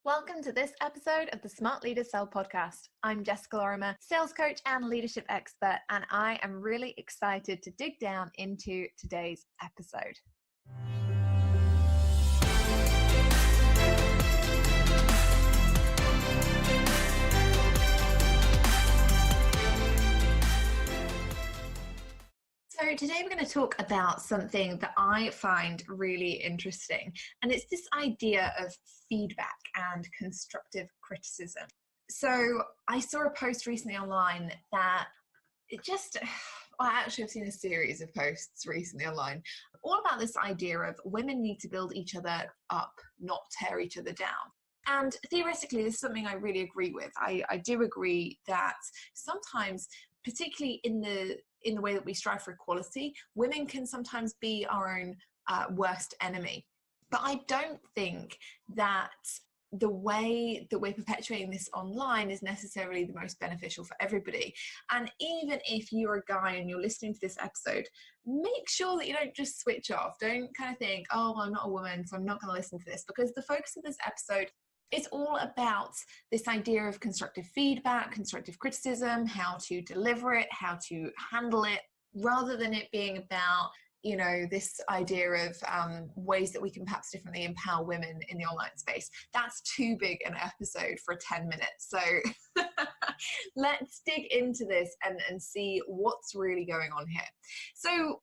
Welcome to this episode of the Smart Leaders Sell podcast. I'm Jessica Lorimer, sales coach and leadership expert, and I am really excited to dig down into today's episode. So today we're going to talk about something that I find really interesting, and it's this idea of feedback and constructive criticism. So I saw a post recently online that I've seen a series of posts recently online all about this idea of women need to build each other up, not tear each other down. And theoretically, this is something I really agree with. I do agree that sometimes, particularly in the way that we strive for equality, women can sometimes be our own worst enemy. But I don't think that the way that we're perpetuating this online is necessarily the most beneficial for everybody. And even if you're a guy and you're listening to this episode, make sure that you don't just switch off. Don't kind of think, oh, well, I'm not a woman, so I'm not going to listen to this, because the focus of this episode is all about this idea of constructive feedback, constructive criticism, how to deliver it, how to handle it, rather than it being about, this idea of ways that we can perhaps differently empower women in the online space. That's too big an episode for 10 minutes. So let's dig into this and see what's really going on here. So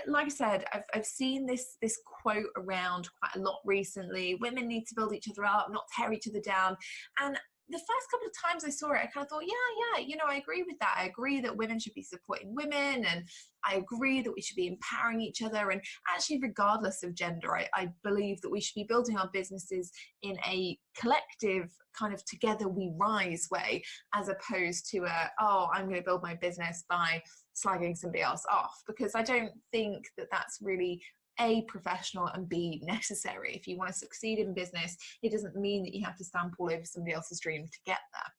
like I said, I've seen this quote around quite a lot recently. Women need to build each other up, not tear each other down. And the first couple of times I saw it, I kind of thought, yeah, I agree with that. I agree that women should be supporting women, and I agree that we should be empowering each other. And actually, regardless of gender, I believe that we should be building our businesses in a collective kind of together we rise way, as opposed to I'm going to build my business by slagging somebody else off, because I don't think that that's really A, professional, and B, necessary. If you want to succeed in business, it doesn't mean that you have to stamp all over somebody else's dream to get there.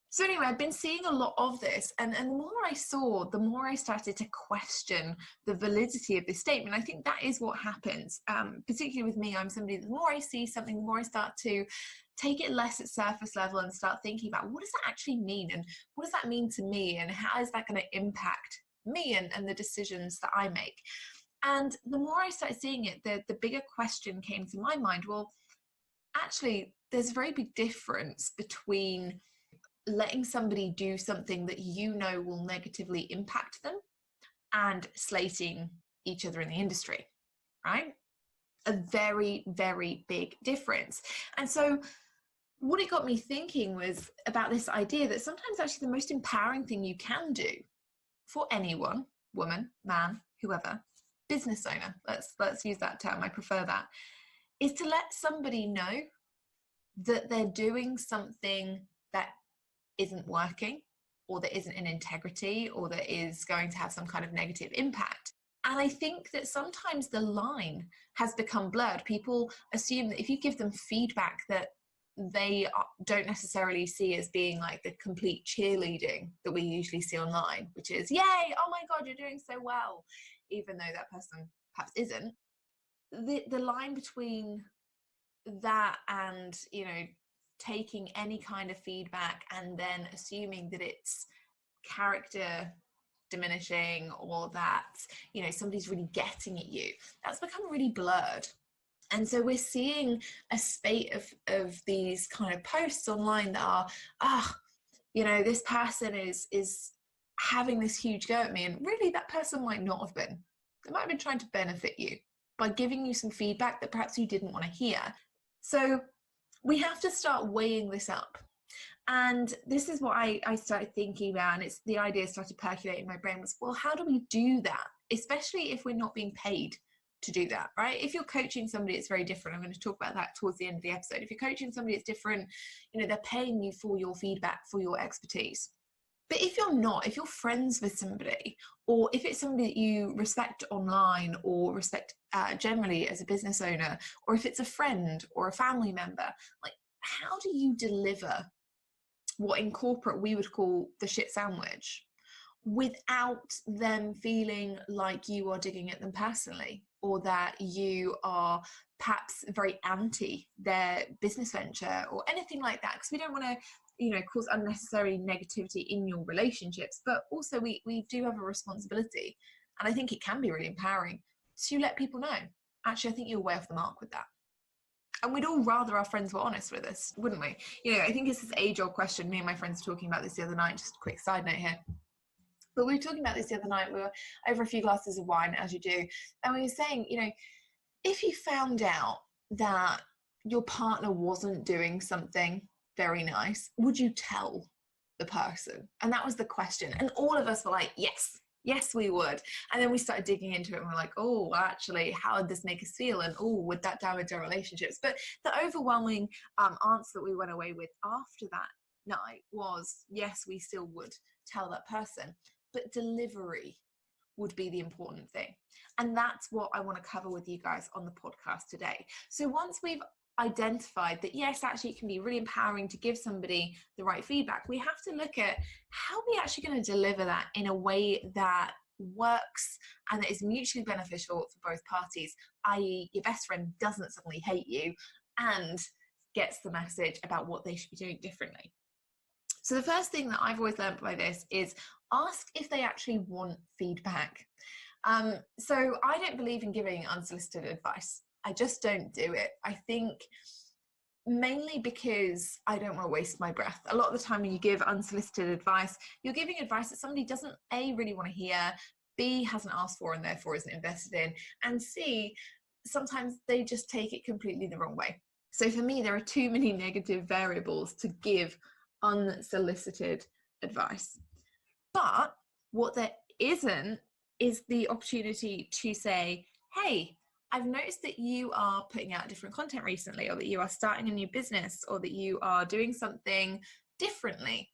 So anyway, I've been seeing a lot of this, and the more I saw, the more I started to question the validity of this statement. I think that is what happens, particularly with me. I'm somebody, the more I see something, the more I start to take it less at surface level and start thinking about, what does that actually mean, and what does that mean to me, and how is that going to impact me and the decisions that I make? And the more I started seeing it, the bigger question came to my mind. Well, actually, there's a very big difference between letting somebody do something that will negatively impact them and slating each other in the industry, right? A very, very big difference. And so what it got me thinking was about this idea that sometimes actually the most empowering thing you can do for anyone, woman, man, whoever, business owner, let's use that term, I prefer that, is to let somebody know that they're doing something that isn't working, or that isn't in integrity, or that is going to have some kind of negative impact. And I think that sometimes the line has become blurred. People assume that if you give them feedback that they don't necessarily see as being like the complete cheerleading that we usually see online, which is, yay, oh my God, you're doing so well, even though that person perhaps isn't. The line between that and, taking any kind of feedback and then assuming that it's character diminishing, or that, somebody's really getting at you, that's become really blurred. And so we're seeing a spate of these kind of posts online that are, this person is having this huge go at me. And really that person might not have been. They might have been trying to benefit you by giving you some feedback that perhaps you didn't want to hear. So we have to start weighing this up. And this is what I started thinking about, and it's the idea started percolating in my brain was, well, how do we do that? Especially if we're not being paid to do that, right? If you're coaching somebody, it's very different. I'm going to talk about that towards the end of the episode. If you're coaching somebody, it's different. They're paying you for your feedback, for your expertise. But if you're not, if you're friends with somebody, or if it's somebody that you respect online or respect generally as a business owner, or if it's a friend or a family member, like, how do you deliver what in corporate we would call the shit sandwich without them feeling like you are digging at them personally, or that you are perhaps very anti their business venture or anything like that, because we don't want to, you know, cause unnecessary negativity in your relationships. But also we do have a responsibility, and I think it can be really empowering to let people know, actually, I think you're way off the mark with that. And we'd all rather our friends were honest with us, wouldn't we? You know, I think it's this age-old question. Me and my friends were talking about this the other night, just a quick side note here. But we were talking about this the other night. We were over a few glasses of wine, as you do. And we were saying, you know, if you found out that your partner wasn't doing something very nice, would you tell the person? And that was the question. And all of us were like, yes, we would. And then we started digging into it and we're like, oh, actually, how would this make us feel? And oh, would that damage our relationships? But the overwhelming answer that we went away with after that night was, yes, we still would tell that person, but delivery would be the important thing. And that's what I want to cover with you guys on the podcast today. So once we've identified that, yes, actually it can be really empowering to give somebody the right feedback, we have to look at how we're actually going to deliver that in a way that works and that is mutually beneficial for both parties, i.e. your best friend doesn't suddenly hate you and gets the message about what they should be doing differently. So the first thing that I've always learned by this is ask if they actually want feedback. So I don't believe in giving unsolicited advice. I just don't do it. I think mainly because I don't want to waste my breath. A lot of the time when you give unsolicited advice, you're giving advice that somebody doesn't A, really want to hear, B, hasn't asked for and therefore isn't invested in, and C, sometimes they just take it completely the wrong way. So for me, there are too many negative variables to give unsolicited advice. But what there isn't is the opportunity to say, hey, I've noticed that you are putting out different content recently, or that you are starting a new business, or that you are doing something differently.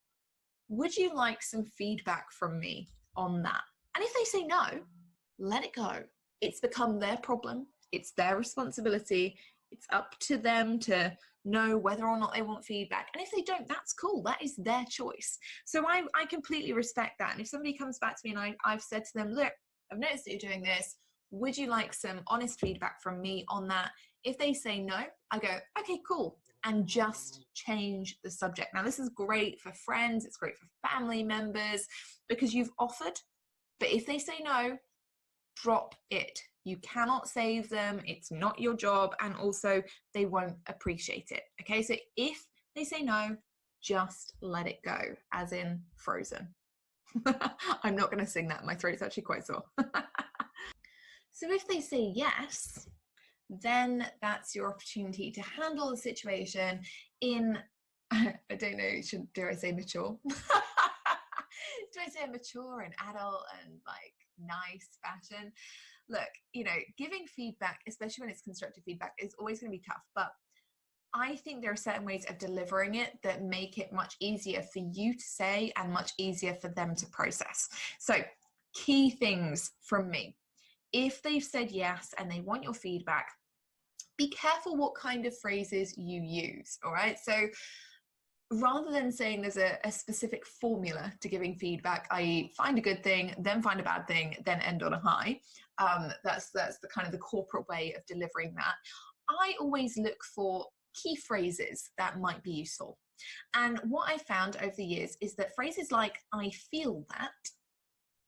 Would you like some feedback from me on that? And if they say no, let it go. It's become their problem. It's their responsibility. It's up to them to know whether or not they want feedback. And if they don't, that's cool. That is their choice. So I completely respect that. And if somebody comes back to me and I've said to them, look, I've noticed that you're doing this. Would you like some honest feedback from me on that? If they say no, I go, okay, cool. And just change the subject. Now, this is great for friends. It's great for family members because you've offered. But if they say no, drop it. You cannot save them. It's not your job. And also they won't appreciate it. Okay. So if they say no, just let it go, as in Frozen. I'm not going to sing that. My throat's actually quite sore. So if they say yes, then that's your opportunity to handle the situation in, I don't know, do I say mature? Do I say mature and adult and like nice fashion? Look, you know, giving feedback, especially when it's constructive feedback, is always going to be tough. But I think there are certain ways of delivering it that make it much easier for you to say and much easier for them to process. So key things from me. If they've said yes and they want your feedback, be careful what kind of phrases you use, all right? So rather than saying there's a specific formula to giving feedback, i.e. find a good thing, then find a bad thing, then end on a high, that's the kind of the corporate way of delivering that. I always look for key phrases that might be useful. And what I found over the years is that phrases like, I feel that,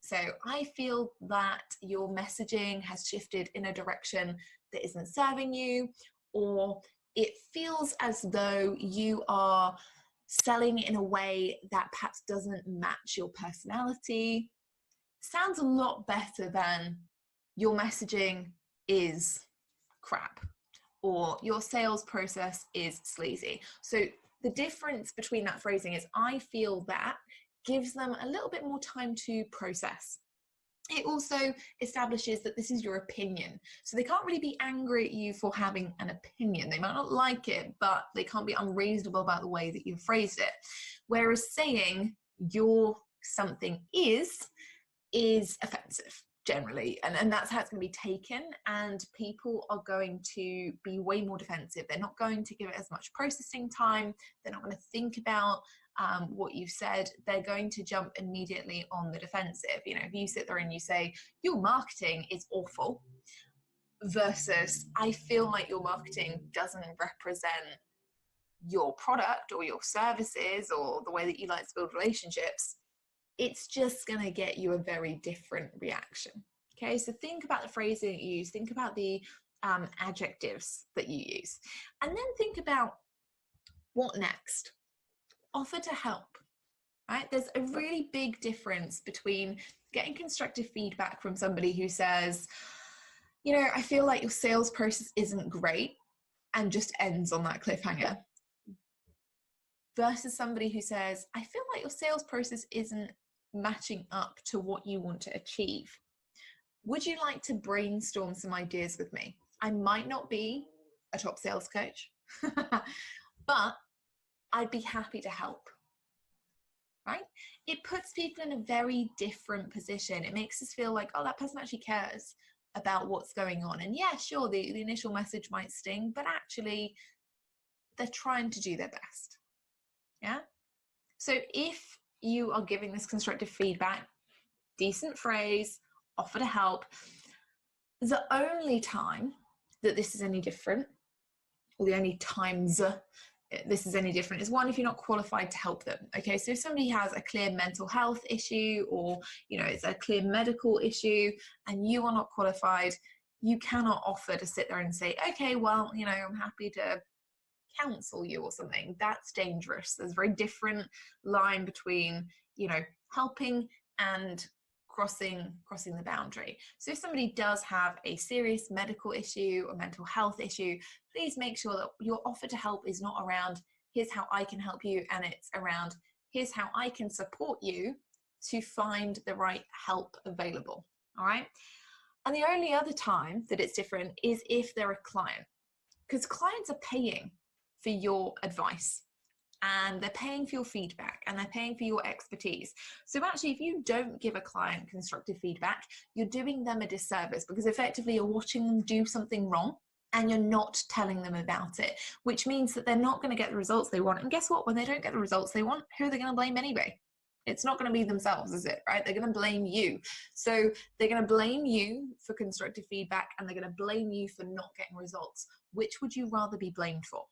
so I feel that your messaging has shifted in a direction that isn't serving you, or it feels as though you are selling in a way that perhaps doesn't match your personality, sounds a lot better than your messaging is crap or your sales process is sleazy. So the difference between that phrasing is I feel that gives them a little bit more time to process. It also establishes that this is your opinion. So they can't really be angry at you for having an opinion. They might not like it, but they can't be unreasonable about the way that you phrased it. Whereas saying your something is offensive generally. And that's how it's going to be taken. And people are going to be way more defensive. They're not going to give it as much processing time. They're not going to think about what you've said. They're going to jump immediately on the defensive. You know, if you sit there and you say, your marketing is awful, versus I feel like your marketing doesn't represent your product or your services or the way that you like to build relationships, it's just going to get you a very different reaction. Okay, so think about the phrasing that you use, think about the adjectives that you use, and then think about what next. Offer to help, right? There's a really big difference between getting constructive feedback from somebody who says, you know, I feel like your sales process isn't great, and just ends on that cliffhanger, versus somebody who says, I feel like your sales process isn't matching up to what you want to achieve. Would you like to brainstorm some ideas with me? I might not be a top sales coach, but I'd be happy to help, right? It puts people in a very different position. It makes us feel like, oh, that person actually cares about what's going on. And yeah, sure, the initial message might sting, but actually they're trying to do their best. Yeah. So if you are giving this constructive feedback, decent phrase, offer to help, the only time that this is any different, or the only times this is any different, is one, if you're not qualified to help them. Okay, so if somebody has a clear mental health issue, or you know, it's a clear medical issue and you are not qualified, you cannot offer to sit there and say, okay, well, you know, I'm happy to counsel you or something. That's dangerous. There's a very different line between, you know, helping and crossing the boundary. So if somebody does have a serious medical issue or mental health issue, please make sure that your offer to help is not around, here's how I can help you, and it's around, here's how I can support you to find the right help available. All right. And the only other time that it's different is if they're a client, because clients are paying for your advice, and they're paying for your feedback, and they're paying for your expertise. So actually, if you don't give a client constructive feedback, you're doing them a disservice, because effectively you're watching them do something wrong and you're not telling them about it, which means that they're not going to get the results they want. And guess what? When they don't get the results they want, who are they going to blame anyway? It's not going to be themselves, is it? Right? They're going to blame you. So they're going to blame you for constructive feedback, and they're going to blame you for not getting results. Which would you rather be blamed for?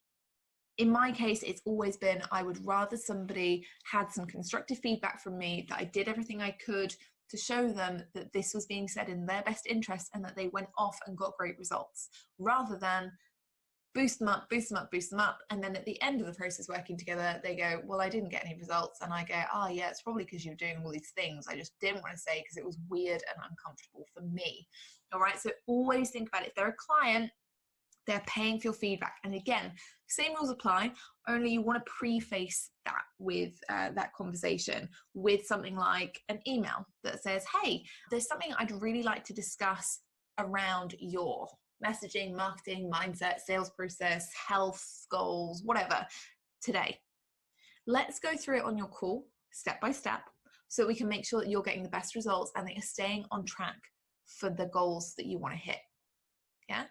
In my case, it's always been, I would rather somebody had some constructive feedback from me, that I did everything I could to show them that this was being said in their best interest, and that they went off and got great results, rather than boost them up, boost them up, boost them up. And then at the end of the process working together, they go, well, I didn't get any results. And I go, oh yeah, it's probably because you're doing all these things I just didn't want to say because it was weird and uncomfortable for me. All right. So always think about it. If they're a client, they're paying for your feedback. And again, same rules apply, only you want to preface that with that conversation with something like an email that says, hey, there's something I'd really like to discuss around your messaging, marketing, mindset, sales process, health goals, whatever, today. Let's go through it on your call step by step, so we can make sure that you're getting the best results and that you're staying on track for the goals that you want to hit. Yeah.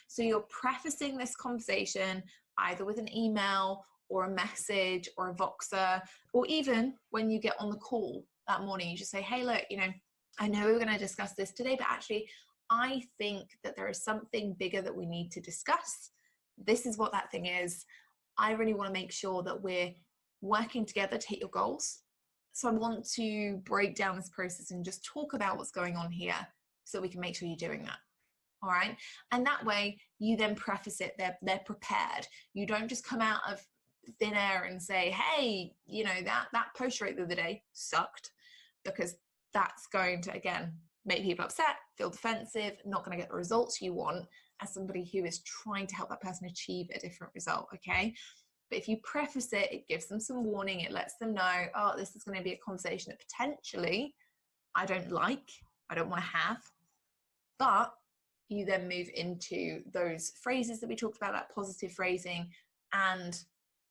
So you're prefacing this conversation either with an email or a message or a Voxer, or even when you get on the call that morning, you just say, hey, look, you know, I know we're going to discuss this today, but actually I think that there is something bigger that we need to discuss. This is what that thing is. I really want to make sure that we're working together to hit your goals. So I want to break down this process and just talk about what's going on here so we can make sure you're doing that. All right. And that way you then preface it. They're prepared. You don't just come out of thin air and say, hey, you know, that post rate the other day sucked, because that's going to, again, make people upset, feel defensive, not going to get the results you want as somebody who is trying to help that person achieve a different result. Okay. But if you preface it, it gives them some warning. It lets them know, oh, this is going to be a conversation that potentially I don't want to have, but you then move into those phrases that we talked about, that positive phrasing, and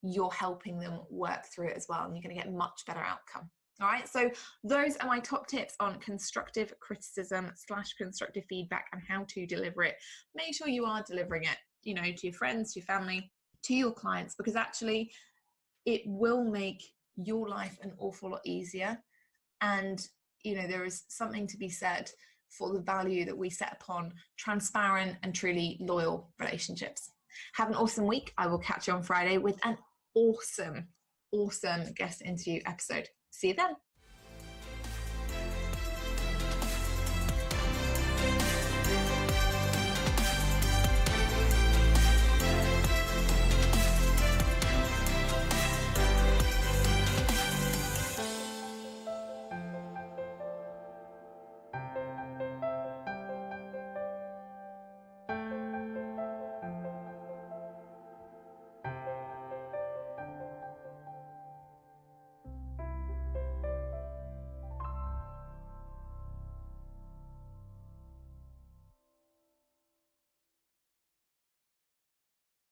you're helping them work through it as well, and you're going to get much better outcome. All right, so those are my top tips on constructive criticism / constructive feedback and how to deliver it. Make sure you are delivering it, you know, to your friends, to your family, to your clients, because actually it will make your life an awful lot easier. And, you know, there is something to be said for the value that we set upon transparent and truly loyal relationships. Have an awesome week. I will catch you on Friday with an awesome guest interview episode. See you then.